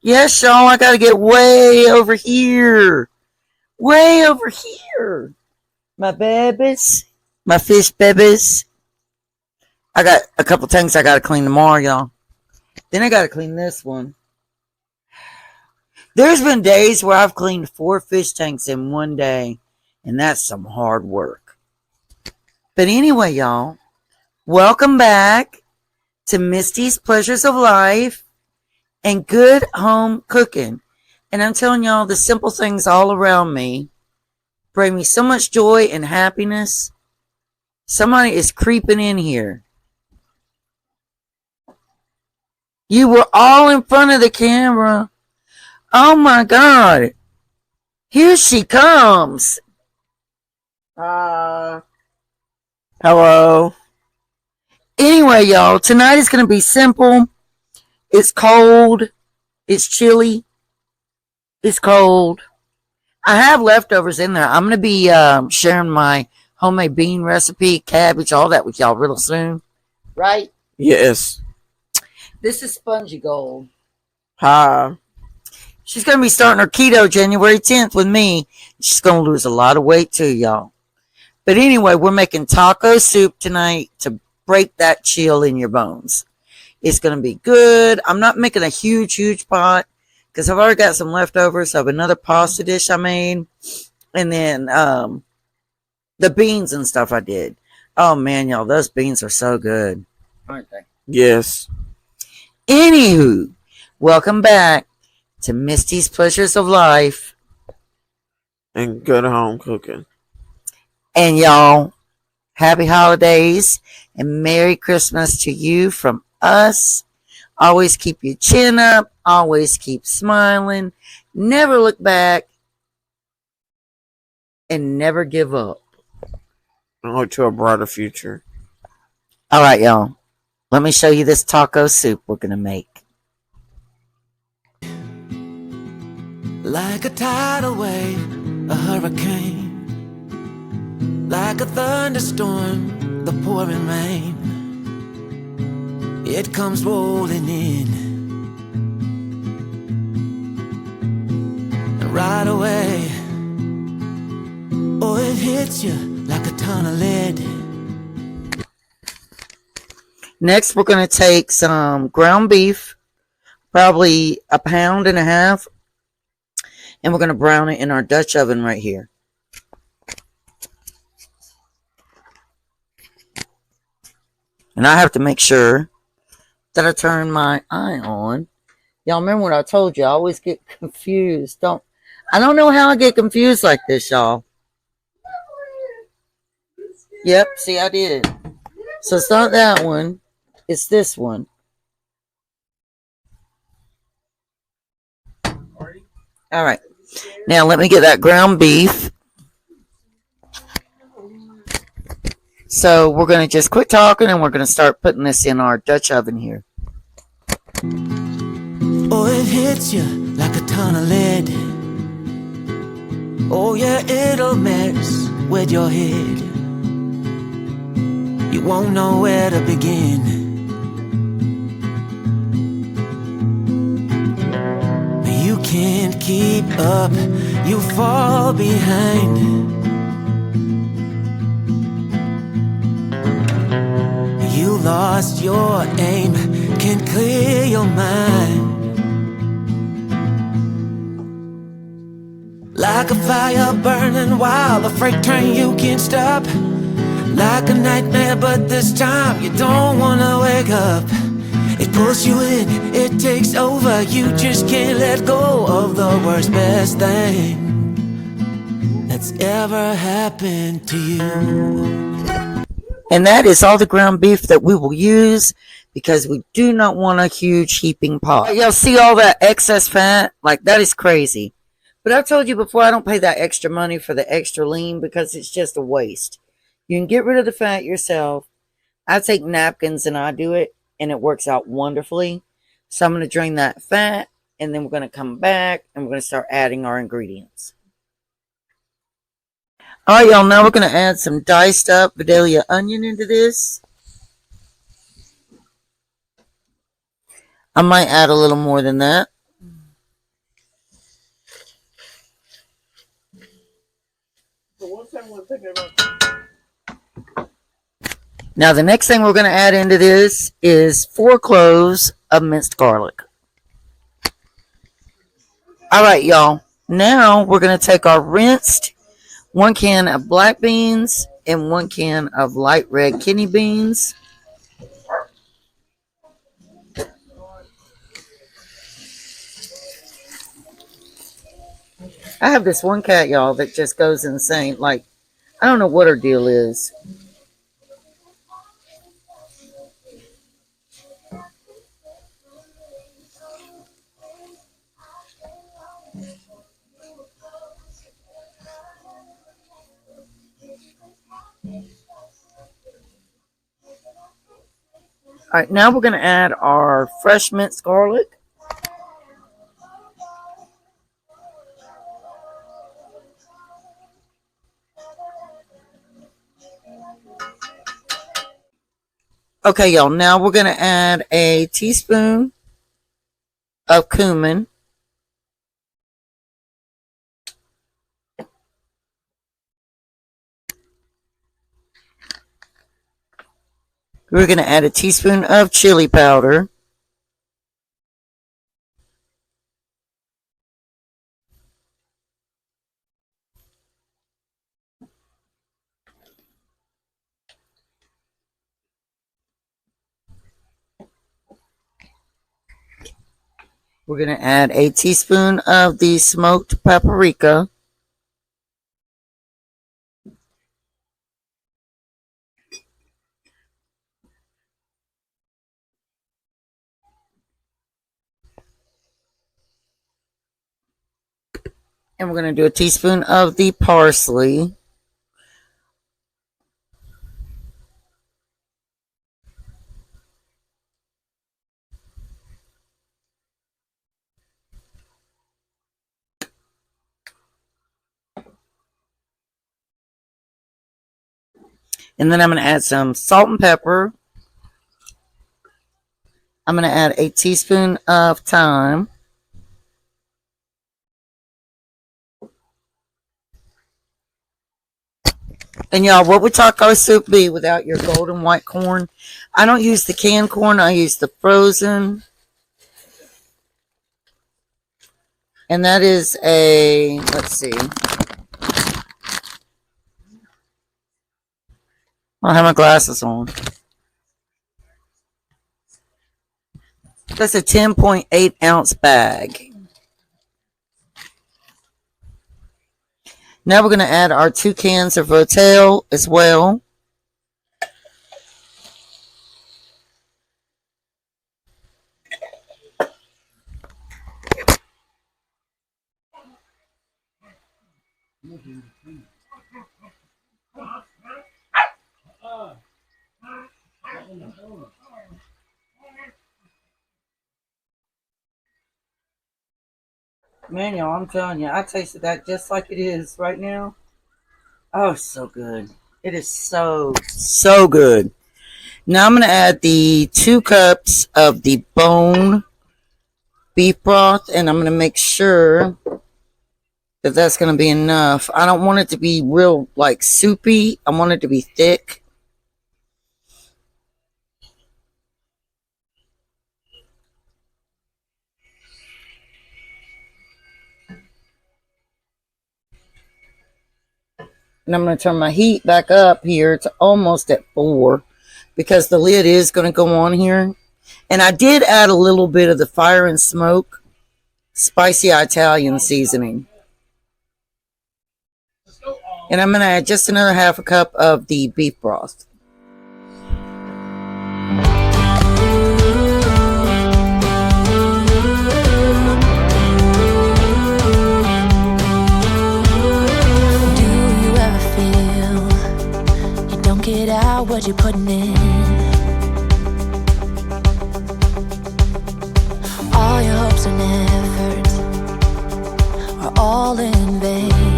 Yes, y'all, I gotta get way over here. Way over here. My babies. My fish babies. I got a couple tanks I gotta clean tomorrow, y'all. Then I gotta clean this one. There's been days where I've cleaned 4 fish tanks in one day, and that's some hard work. But anyway, y'all, welcome back to Misty's Pleasures of Life and Good Home Cooking. And I'm telling y'all, the simple things all around me bring me so much joy and happiness. Somebody is creeping in here. You were all in front of the camera. Oh my God. Here she comes. Hello. Anyway, y'all, tonight is going to be simple. It's cold. It's chilly. It's cold. I have leftovers in there. I'm going to be sharing my homemade bean recipe, cabbage, all that with y'all real soon. Right? Yes. This is Spongy Gold. Hi. She's going to be starting her keto January 10th with me. She's going to lose a lot of weight too, y'all. But anyway, we're making taco soup tonight to break that chill in your bones. It's going to be good. I'm not making a huge pot because I've already got some leftovers of another pasta dish I made. And then the beans and stuff I did. Oh, man, y'all, those beans are so good. Aren't they? Yes. Anywho, welcome back to Misty's Pleasures of Life And good home cooking. and y'all, happy holidays and Merry Christmas to you from us. Always keep your chin up, always keep smiling, never look back, and never give up. I hope to a brighter future. All right, y'all, let me show you this taco soup we're gonna make. Like a tidal wave, a hurricane, like a thunderstorm, the pouring rain, it comes rolling in, and right away, oh, it hits you like a ton of lead. Next, we're gonna take some ground beef, probably 1.5 pounds, and we're gonna brown it in our Dutch oven right here. And I have to make sure that I turn my eye on. Y'all remember what I told you? I always get confused. I don't know how I get confused like this, y'all. Yep, see, I did. So it's not that one. It's this one. All right. Now let me get that ground beef. So we're going to just quit talking and we're going to start putting this in our Dutch oven here. Oh, it hits you like a ton of lead. Oh yeah, it'll mess with your head. You won't know where to begin. You can't keep up, you fall behind. You lost your aim, can't clear your mind. Like a fire burning wild, a freight train you can't stop. Like a nightmare, but this time you don't wanna wake up. It pulls you in, it takes over, you just can't let go of the worst, best thing that's ever happened to you. And that is all the ground beef that we will use because we do not want a huge heaping pot. Y'all see all that excess fat? Like, that is crazy. But I've told you before, I don't pay that extra money for the extra lean because it's just a waste. You can get rid of the fat yourself. I take napkins and I do it, and it works out wonderfully. So I'm going to drain that fat, and then we're going to come back, and we're going to start adding our ingredients. All right, y'all, now we're going to add some diced up Vidalia onion into this. I might add a little more than that. Now the next thing we're going to add into this is 4 cloves of minced garlic. All right, y'all. Now we're going to take our rinsed 1 can of black beans and 1 can of light red kidney beans. I have this one cat, y'all, that just goes insane. Like, I don't know what her deal is. All right, now we're going to add our fresh minced garlic. Okay, y'all, now we're going to add a teaspoon of cumin. We're going to add a teaspoon of chili powder. We're going to add a teaspoon of the smoked paprika. And we're going to do a teaspoon of the parsley. And then I'm going to add some salt and pepper. I'm going to add a teaspoon of thyme. And y'all, what would taco soup be without your golden white corn? I don't use the canned corn. I use the frozen. And that is a, let's see. I have my glasses on. That's a 10.8 ounce bag. Now we're going to add our 2 cans of Rotel as well. Man, y'all, I'm telling you, I tasted that just like it is right now. Oh, so good. It is so, so good. Now I'm going to add the 2 cups of the bone beef broth, and I'm going to make sure that that's going to be enough. I don't want it to be real, like, soupy. I want it to be thick. And I'm going to turn my heat back up here to almost at 4 because the lid is going to go on here. And I did add a little bit of the fire and smoke spicy Italian seasoning. And I'm going to add just another 1/2 cup of the beef broth. Get out what you're putting in. All your hopes and efforts are all in vain.